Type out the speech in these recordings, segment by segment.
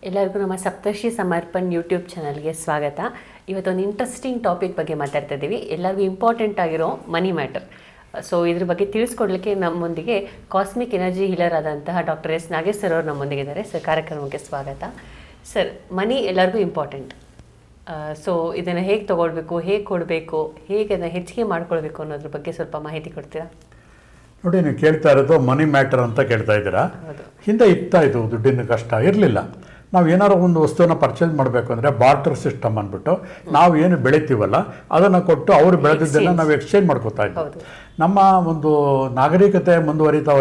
ಎಲ್ಲರಿಗೂ ನಮ್ಮ ಸಪ್ತರ್ಷಿ ಸಮರ್ಪಣ್ ಯೂಟ್ಯೂಬ್ ಚಾನಲ್ಗೆ ಸ್ವಾಗತ. ಇವತ್ತೊಂದು ಇಂಟ್ರೆಸ್ಟಿಂಗ್ ಟಾಪಿಕ್ ಬಗ್ಗೆ ಮಾತಾಡ್ತಾ ಇದ್ದೀವಿ. ಎಲ್ಲರಿಗೂ ಇಂಪಾರ್ಟೆಂಟ್ ಆಗಿರೋ ಮನಿ ಮ್ಯಾಟರ್. ಸೊ ಇದ್ರ ಬಗ್ಗೆ ತಿಳಿಸ್ಕೊಡ್ಲಿಕ್ಕೆ ನಮ್ಮೊಂದಿಗೆ ಕಾಸ್ಮಿಕ್ ಎನರ್ಜಿ ಹೀಲರ್ ಆದಂತಹ ಡಾಕ್ಟರ್ ಎಸ್ ನಾಗೇಶ್ ಸರ್ ಅವರು ನಮ್ಮೊಂದಿಗಿದ್ದಾರೆ. ಸರ್, ಕಾರ್ಯಕ್ರಮಕ್ಕೆ ಸ್ವಾಗತ. ಸರ್, ಮನಿ ಎಲ್ಲರಿಗೂ ಇಂಪಾರ್ಟೆಂಟ್. ಸೊ ಇದನ್ನು ಹೇಗೆ ತೊಗೊಳ್ಬೇಕು, ಹೇಗೆ ಕೊಡಬೇಕು, ಹೇಗೆ ಅದನ್ನು ಹೆಚ್ಚಿಗೆ ಮಾಡ್ಕೊಳ್ಬೇಕು ಅನ್ನೋದ್ರ ಬಗ್ಗೆ ಸ್ವಲ್ಪ ಮಾಹಿತಿ ಕೊಡ್ತೀರಾ? ನೋಡಿ, ನೀವು ಕೇಳ್ತಾ ಇರೋದು ಮನಿ ಮ್ಯಾಟರ್ ಅಂತ ಕೇಳ್ತಾ ಇದ್ದೀರಾ. ಹಿಂದೆ ಇತ್ತಾ ಇದು ದುಡ್ಡಿನ ಕಷ್ಟ ಇರಲಿಲ್ಲ. ನಾವು ಏನಾರು ಒಂದು ವಸ್ತುವನ್ನು ಪರ್ಚೇಸ್ ಮಾಡಬೇಕು ಅಂದರೆ ಬಾರ್ಟರ್ ಸಿಸ್ಟಮ್ ಅಂದ್ಬಿಟ್ಟು ನಾವು ಏನು ಬೆಳಿತೀವಲ್ಲ ಅದನ್ನು ಕೊಟ್ಟು ಅವರು ಬೆಳೆದಿದ್ದನ್ನು ನಾವು ಎಕ್ಸ್ಚೇಂಜ್ ಮಾಡ್ಕೋತಾ ಇದ್ದೀವಿ. ನಮ್ಮ ಒಂದು ನಾಗರಿಕತೆ ಮುಂದುವರಿತಾ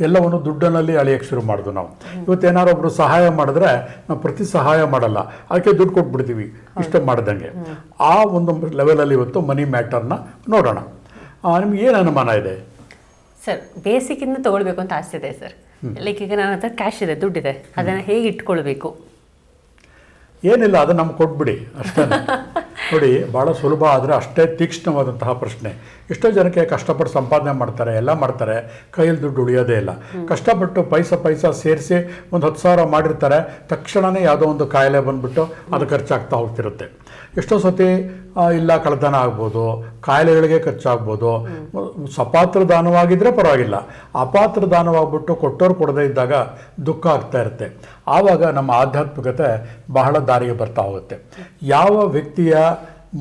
ಎಲ್ಲವನ್ನು ದುಡ್ಡಿನಲ್ಲಿ ಅಳಿಯೋಕ್ಕೆ ಶುರು ಮಾಡಿದ್ವು ನಾವು. ಇವತ್ತೇನಾರು ಒಬ್ಬರು ಸಹಾಯ ಮಾಡಿದ್ರೆ ನಾವು ಪ್ರತಿ ಸಹಾಯ ಮಾಡಲ್ಲ, ಅದಕ್ಕೆ ದುಡ್ಡು ಕೊಟ್ಬಿಡ್ತೀವಿ ಇಷ್ಟು ಮಾಡ್ದಂಗೆ. ಆ ಒಂದು ಲೆವೆಲಲ್ಲಿ ಇವತ್ತು ಮನಿ ಮ್ಯಾಟರ್ನ ನೋಡೋಣ. ನಿಮ್ಗೆ ಏನು ಅನುಮಾನ ಇದೆ? ಸರ್, ಬೇಸಿಕ್ಕಿಂದ ತೊಗೊಳ್ಬೇಕು ಅಂತ ಆಸೆ ಇದೆ ಸರ್. ಲೈಕ್ ಈಗ ನನ್ನ ಹತ್ರ ಕ್ಯಾಶ್ ಇದೆ, ದುಡ್ಡಿದೆ, ಅದನ್ನು ಹೇಗೆ ಇಟ್ಕೊಳ್ಬೇಕು? ಏನಿಲ್ಲ, ಅದು ನಮ್ಗೆ ಕೊಟ್ಬಿಡಿ ಅಷ್ಟೇ. ನೋಡಿ, ಭಾಳ ಸುಲಭ ಆದರೆ ಅಷ್ಟೇ ತೀಕ್ಷ್ಣವಾದಂತಹ ಪ್ರಶ್ನೆ. ಎಷ್ಟೋ ಜನಕ್ಕೆ ಕಷ್ಟಪಟ್ಟು ಸಂಪಾದನೆ ಮಾಡ್ತಾರೆ, ಎಲ್ಲ ಮಾಡ್ತಾರೆ, ಕೈಯಲ್ಲಿ ದುಡ್ಡು ಉಳಿಯೋದೇ ಇಲ್ಲ. ಕಷ್ಟಪಟ್ಟು ಪೈಸಾ ಸೇರಿಸಿ ಒಂದು 10,000 ಮಾಡಿರ್ತಾರೆ, ತಕ್ಷಣವೇ ಯಾವುದೋ ಒಂದು ಕಾಯಿಲೆ ಬಂದುಬಿಟ್ಟು ಅದು ಖರ್ಚಾಗ್ತಾ ಹೋಗ್ತಿರುತ್ತೆ. ಎಷ್ಟೋ ಸತಿ ಇಲ್ಲ ಕಳ್ಳತನ ಆಗ್ಬೋದು, ಕಾಯಿಲೆಗಳಿಗೆ ಖರ್ಚಾಗ್ಬೋದು. ಸಪಾತ್ರ ದಾನವಾಗಿದ್ದರೆ ಪರವಾಗಿಲ್ಲ, ಅಪಾತ್ರ ದಾನವಾಗ್ಬಿಟ್ಟು ಕೊಟ್ಟೋರು ಕೊಡದೇ ಇದ್ದಾಗ ದುಃಖ ಆಗ್ತಾ ಇರುತ್ತೆ. ಆವಾಗ ನಮ್ಮ ಆಧ್ಯಾತ್ಮಿಕತೆ ಬಹಳ ದಾರಿಗೆ ಬರ್ತಾ ಹೋಗುತ್ತೆ. ಯಾವ ವ್ಯಕ್ತಿಯ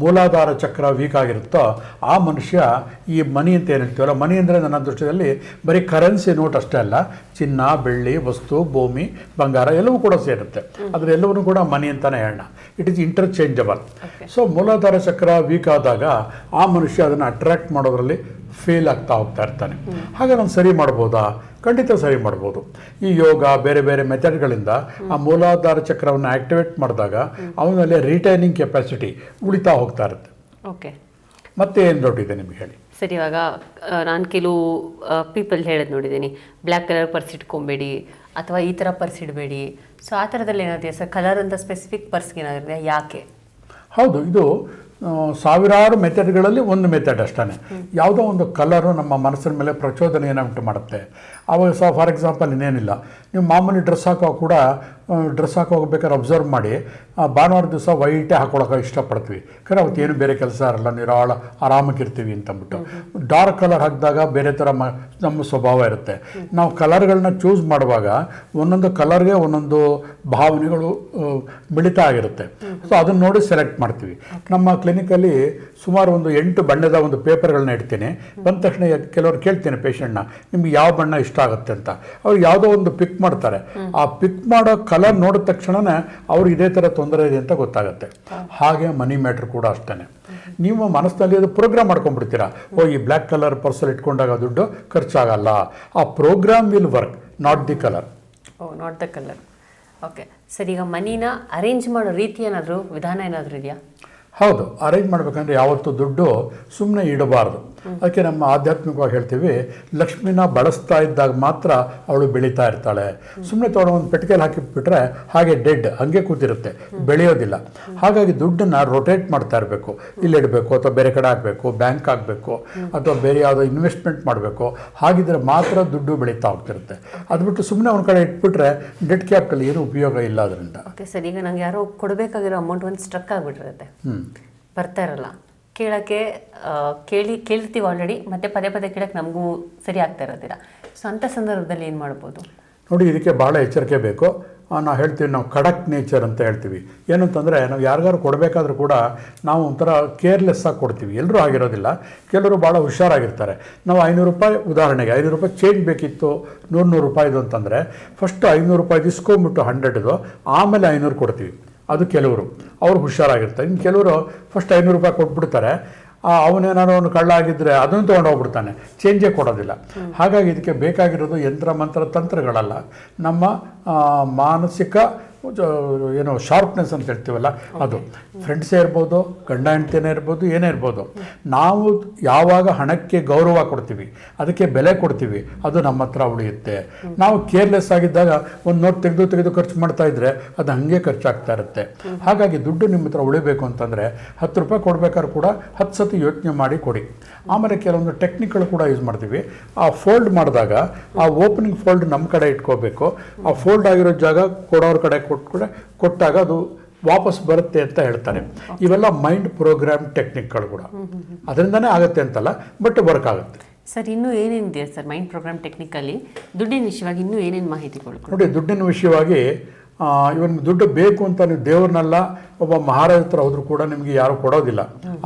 ಮೂಲಾಧಾರ ಚಕ್ರ ವೀಕ್ ಆಗಿರುತ್ತೋ ಆ ಮನುಷ್ಯ ಈ ಮನಿ ಅಂತ ಏನು ಹೇಳ್ತೀವಲ್ಲ, ಮನಿ ಅಂದರೆ ನನ್ನ ದೃಷ್ಟಿಯಲ್ಲಿ ಬರೀ ಕರೆನ್ಸಿ ನೋಟ್ ಅಷ್ಟೇ ಅಲ್ಲ, ಚಿನ್ನ, ಬೆಳ್ಳಿ, ವಸ್ತು, ಭೂಮಿ, ಬಂಗಾರ ಎಲ್ಲವೂ ಕೂಡ ಸೇರುತ್ತೆ. ಅದರ ಎಲ್ಲವನ್ನೂ ಕೂಡ ಮನಿ ಅಂತಲೇ ಹೇಳೋಣ. It is interchangeable. ಸೊ ಮೂಲಾಧಾರ ಚಕ್ರ ವೀಕ್ ಆದಾಗ ಆ ಮನುಷ್ಯ ಅದನ್ನು ಅಟ್ರ್ಯಾಕ್ಟ್ ಮಾಡೋದ್ರಲ್ಲಿ ಫೇಲ್ ಆಗ್ತಾ ಹೋಗ್ತಾ ಇರ್ತಾನೆ. ಹಾಗೆ ನಾನು ಸರಿ ಮಾಡ್ಬೋದಾ? ಖಂಡಿತ ಸರಿ ಮಾಡ್ಬೋದು. ಈ ಯೋಗ ಬೇರೆ ಬೇರೆ ಮೆಥಡ್ಗಳಿಂದ ಆ ಮೂಲಾಧಾರ ಚಕ್ರವನ್ನು ಆ್ಯಕ್ಟಿವೇಟ್ ಮಾಡಿದಾಗ ಅವನಲ್ಲಿ ರಿಟೈನಿಂಗ್ ಕೆಪಾಸಿಟಿ ಉಳಿತಾ ಹೋಗ್ತಾ ಇರುತ್ತೆ. ಓಕೆ, ಮತ್ತೆ ಏನು ಡೌಟ್ ಇದೆ ನಿಮ್ಗೆ ಹೇಳಿ? ಸರ್, ಇವಾಗ ನಾನು ಕೆಲವು ಪೀಪಲ್ ಹೇಳೋದು ನೋಡಿದ್ದೀನಿ, ಬ್ಲ್ಯಾಕ್ ಕಲರ್ ಪರ್ಸ್ ಇಟ್ಕೊಬೇಡಿ ಅಥವಾ ಈ ಥರ ಪರ್ಸ್ ಇಡಬೇಡಿ. ಸೊ ಆ ಥರದಲ್ಲಿ ಏನಾಗುತ್ತೆ ಸರ್? ಕಲರ್ ಅಂತ ಸ್ಪೆಸಿಫಿಕ್ ಪರ್ಸ್ಗೆ ಏನಾಗುತ್ತೆ, ಯಾಕೆ? ಹೌದು, ಇದು ಸಾವಿರಾರು ಮೆಥಡ್ಗಳಲ್ಲಿ ಒಂದು ಮೆಥಡ್ ಅಷ್ಟೇ. ಯಾವುದೋ ಒಂದು ಕಲರು ನಮ್ಮ ಮನಸ್ಸಿನ ಮೇಲೆ ಪ್ರಚೋದನೆಯನ್ನು ಉಂಟು ಮಾಡುತ್ತೆ. ಆವಾಗ ಫಾರ್ ಎಕ್ಸಾಂಪಲ್ ಇನ್ನೇನಿಲ್ಲ, ನೀವು ಮಾಮೂಲಿ ಡ್ರೆಸ್ ಹಾಕೋ ಹೋಗ್ಬೇಕಾದ್ರೆ ಅಬ್ಸರ್ವ್ ಮಾಡಿ, ಭಾನುವಾರ ದಿವಸ ವೈಟೇ ಹಾಕೊಳ್ಳೋಕೆ ಇಷ್ಟಪಡ್ತೀವಿ. ಯಾಕಂದರೆ ಅವತ್ತು ಏನು ಬೇರೆ ಕೆಲಸ ಇರಲ್ಲ, ಆರಾಮಾಗಿರ್ತೀವಿ ಅಂತಂದ್ಬಿಟ್ಟು. ಡಾರ್ಕ್ ಕಲರ್ ಹಾಕಿದಾಗ ಬೇರೆ ಥರ ನಮ್ಮ ಸ್ವಭಾವ ಇರುತ್ತೆ. ನಾವು ಕಲರ್ಗಳನ್ನ ಚೂಸ್ ಮಾಡುವಾಗ ಒಂದೊಂದು ಕಲರ್ಗೆ ಒಂದೊಂದು ಭಾವನೆಗಳು ಮಿಳಿತ ಆಗಿರುತ್ತೆ. ಸೊ ಅದನ್ನು ನೋಡಿ ಸೆಲೆಕ್ಟ್ ಮಾಡ್ತೀವಿ. ನಮ್ಮ ಕ್ಲಿನಿಕಲ್ಲಿ ಸುಮಾರು ಒಂದು 8 ಬಣ್ಣದ ಒಂದು ಪೇಪರ್ಗಳನ್ನ ಇಡ್ತೀನಿ. ಬಂದ ತಕ್ಷಣ ಕೆಲವರು ಕೇಳ್ತೇನೆ ಪೇಷಂಟ್ನ, ನಿಮ್ಗೆ ಯಾವ ಬಣ್ಣ ಇಷ್ಟ ಆಗುತ್ತೆ ಅಂತ. ಅವ್ರು ಯಾವುದೋ ಒಂದು ಪಿಕ್ ಮಾಡ್ತಾರೆ. ಆ ಪಿಕ್ ಮಾಡೋ ಕಲರ್ ನೋಡಿದ ತಕ್ಷಣವೇ ಅವ್ರಿಗೆ ಇದೇ ಥರ ತೊಂದರೆ ಇದೆ ಅಂತ ಗೊತ್ತಾಗುತ್ತೆ. ಹಾಗೆ ಮನಿ ಮ್ಯಾಟ್ರ್ ಕೂಡ ಅಷ್ಟೇ. ನೀವು ಮನಸ್ಸಿನಲ್ಲಿ ಅದು ಪ್ರೋಗ್ರಾಮ್ ಮಾಡ್ಕೊಂಡ್ಬಿಡ್ತೀರಾ, ಈ ಬ್ಲ್ಯಾಕ್ ಕಲರ್ ಪರ್ಸಲ್ಲಿ ಇಟ್ಕೊಂಡಾಗ ದುಡ್ಡು ಖರ್ಚಾಗಲ್ಲ. ಆ program will work, not the colour. Not the colour. Okay sir, ಈಗ ಮನಿನ ಅರೇಂಜ್ ಮಾಡೋ ರೀತಿ ಏನಾದರೂ, ವಿಧಾನ ಏನಾದರೂ ಇದೆಯಾ? ಹೌದು, ಅರೇಂಜ್ ಮಾಡಬೇಕಂದ್ರೆ ಯಾವತ್ತೂ ದುಡ್ಡು ಸುಮ್ಮನೆ ಇಡಬಾರ್ದು. ಅದಕ್ಕೆ ನಮ್ಮ ಆಧ್ಯಾತ್ಮಿಕವಾಗಿ ಹೇಳ್ತೀವಿ, ಲಕ್ಷ್ಮಿನ ಬಳಸ್ತಾ ಇದ್ದಾಗ ಮಾತ್ರ ಅವಳು ಬೆಳೀತಾ ಇರ್ತಾಳೆ. ಸುಮ್ಮನೆ ತೊಗೊಂಡು ಒಂದು ಪೆಟ್ಟಿಗೆಯಲ್ಲಿ ಹಾಕಿಬಿಟ್ರೆ ಹಾಗೆ ಡೆಡ್ ಹಂಗೆ ಕೂತಿರುತ್ತೆ, ಬೆಳೆಯೋದಿಲ್ಲ. ಹಾಗಾಗಿ ದುಡ್ಡನ್ನು ರೊಟೇಟ್ ಮಾಡ್ತಾ ಇರಬೇಕು. ಇಲ್ಲಿಡಬೇಕು ಅಥವಾ ಬೇರೆ ಕಡೆ ಹಾಕಬೇಕು, ಬ್ಯಾಂಕ್ ಆಗಬೇಕು ಅಥವಾ ಬೇರೆ ಯಾವುದೋ ಇನ್ವೆಸ್ಟ್ಮೆಂಟ್ ಮಾಡಬೇಕು. ಹಾಗಿದ್ರೆ ಮಾತ್ರ ದುಡ್ಡು ಬೆಳೀತಾ ಹೋಗ್ತಿರುತ್ತೆ. ಅದು ಬಿಟ್ಟು ಸುಮ್ಮನೆ ಒಂದು ಕಡೆ ಇಟ್ಬಿಟ್ರೆ ಡೆಡ್ ಕ್ಯಾಪಿಟಲ್ ಏನು ಉಪಯೋಗ ಇಲ್ಲ ಅದರಿಂದ. ಓಕೆ ಸರ್, ಈಗ ನಂಗೆ ಯಾರೋ ಕೊಡಬೇಕಾಗಿರೋ ಅಮೌಂಟ್ ಒಂದು ಸ್ಟ್ರಕ್ ಆಗಿಬಿಟ್ಟಿರುತ್ತೆ, ಬರ್ತಾ ಇರಲ್ಲ. ಕೇಳೋಕ್ಕೆ ಕೇಳ್ತೀವಿ ಆಲ್ರೆಡಿ, ಮತ್ತೆ ಪದೇ ಕೇಳೋಕ್ಕೆ ನಮಗೂ ಸರಿ ಆಗ್ತಾ ಇರೋದಿಲ್ಲ. ಸೊ ಅಂಥ ಸಂದರ್ಭದಲ್ಲಿ ಏನು ಮಾಡ್ಬೋದು? ನೋಡಿ, ಇದಕ್ಕೆ ಭಾಳ ಎಚ್ಚರಿಕೆ ಬೇಕು. ನಾವು ಹೇಳ್ತೀವಿ, ನಾವು ಖಡಕ್ ನೇಚರ್ ಅಂತ ಹೇಳ್ತೀವಿ. ಏನಂತಂದರೆ, ನಾವು ಯಾರಿಗಾರು ಕೊಡಬೇಕಾದ್ರೂ ಕೂಡ ನಾವು ಒಂಥರ ಕೇರ್ಲೆಸ್ ಆಗಿ ಕೊಡ್ತೀವಿ. ಎಲ್ಲರೂ ಆಗಿರೋದಿಲ್ಲ, ಕೆಲವರು ಭಾಳ ಹುಷಾರಾಗಿರ್ತಾರೆ. ನಾವು 500 ರೂಪಾಯಿ, ಉದಾಹರಣೆಗೆ 500 ರೂಪಾಯಿ ಚೇಂಜ್ ಬೇಕಿತ್ತು, 100 ರೂಪಾಯಿದು ಅಂತಂದರೆ ಫಸ್ಟ್ 500 ರೂಪಾಯಿ ಇಸ್ಕೊಂಬಿಟ್ಟು 100ದು, ಆಮೇಲೆ 500 ಕೊಡ್ತೀವಿ. ಅದು ಕೆಲವರು, ಅವರು ಹುಷಾರಾಗಿರ್ತಾರೆ. ಇನ್ನು ಕೆಲವರು ಫಸ್ಟ್ 500 ರೂಪಾಯಿ ಕೊಟ್ಬಿಡ್ತಾರೆ. ಅವನೇನಾದ್ರು ಒಂದು ಕಳ್ಳ ಆಗಿದ್ದರೆ ಅದನ್ನು ತೊಗೊಂಡು ಹೋಗ್ಬಿಡ್ತಾನೆ, ಚೇಂಜೇ ಕೊಡೋದಿಲ್ಲ. ಹಾಗಾಗಿ ಇದಕ್ಕೆ ಬೇಕಾಗಿರೋದು ಯಂತ್ರ ಮಂತ್ರ ತಂತ್ರಗಳಲ್ಲ, ನಮ್ಮ ಮಾನಸಿಕ ಏನೋ ಶಾರ್ಪ್ನೆಸ್ ಅಂತ ಹೇಳ್ತೀವಲ್ಲ ಅದು. ಫ್ರೆಂಡ್ಸೇ ಇರ್ಬೋದು, ಗಂಡ ಹೆಂಡ್ತಿನೇ ಇರ್ಬೋದು, ಏನೇ ಇರ್ಬೋದು, ನಾವು ಯಾವಾಗ ಹಣಕ್ಕೆ ಗೌರವ ಕೊಡ್ತೀವಿ, ಅದಕ್ಕೆ ಬೆಲೆ ಕೊಡ್ತೀವಿ, ಅದು ನಮ್ಮ ಹತ್ರ ಉಳಿಯುತ್ತೆ. ನಾವು ಕೇರ್ಲೆಸ್ ಆಗಿದ್ದಾಗ ಒಂದು ನೋಟ್ ತೆಗೆದು ಖರ್ಚು ಮಾಡ್ತಾ ಇದ್ರೆ ಅದು ಹಾಗೆ ಖರ್ಚಾಗ್ತಾ ಇರುತ್ತೆ. ಹಾಗಾಗಿ ದುಡ್ಡು ನಿಮ್ಮ ಹತ್ರ ಉಳಿಬೇಕು ಅಂತಂದರೆ 10 ರೂಪಾಯಿ ಕೊಡ್ಬೇಕಾದ್ರೆ ಕೂಡ 10 ಸತಿ ಯೋಚನೆ ಮಾಡಿ ಕೊಡಿ. ಆಮೇಲೆ ಕೆಲವೊಂದು ಟೆಕ್ನಿಕ್ಗಳು ಕೂಡ ಯೂಸ್ ಮಾಡ್ತೀವಿ. ಆ ಫೋಲ್ಡ್ ಮಾಡಿದಾಗ ಆ ಓಪನಿಂಗ್ ಫೋಲ್ಡ್ ನಮ್ಮ ಕಡೆ ಇಟ್ಕೋಬೇಕು. ಆ ಫೋಲ್ಡ್ ಆಗಿರೋ ಜಾಗ ಕೊಡೋರ ಕಡೆ ಕೊಟ್ಟಾಗ ಅದು ವಾಪಸ್ ಬರುತ್ತೆ ಅಂತ ಹೇಳ್ತಾರೆ. ಇವೆಲ್ಲ ಮೈಂಡ್ ಪ್ರೋಗ್ರಾಮ್ ಟೆಕ್ನಿಕ್ಗಳು ಕೂಡ, ಅದರಿಂದನೇ ಆಗುತ್ತೆ ಅಂತಲ್ಲ, ಬಟ್ ವರ್ಕ್ ಆಗುತ್ತೆ. ಸರ್ ಇನ್ನೂ ಏನೇನಿದೆ ಸರ್ ಮೈಂಡ್ ಪ್ರೋಗ್ರಾಮ್ ಟೆಕ್ನಿಕಲ್ಲಿ ದುಡ್ಡಿನ ವಿಷಯವಾಗಿ ಇನ್ನೂ ಏನೇನು ಮಾಹಿತಿಗಳು? ನೋಡಿ, ದುಡ್ಡಿನ ವಿಷಯವಾಗಿ ಇವನ್ ದುಡ್ಡು ಬೇಕು ಅಂತ ನೀವು ದೇವ್ರನ್ನೆಲ್ಲ ಒಬ್ಬ ಮಹಾರಾಜ ಹತ್ರ ಹೋದ್ರೂ ಕೂಡ ನಿಮಗೆ ಯಾರು ಕೊಡೋದಿಲ್ಲ.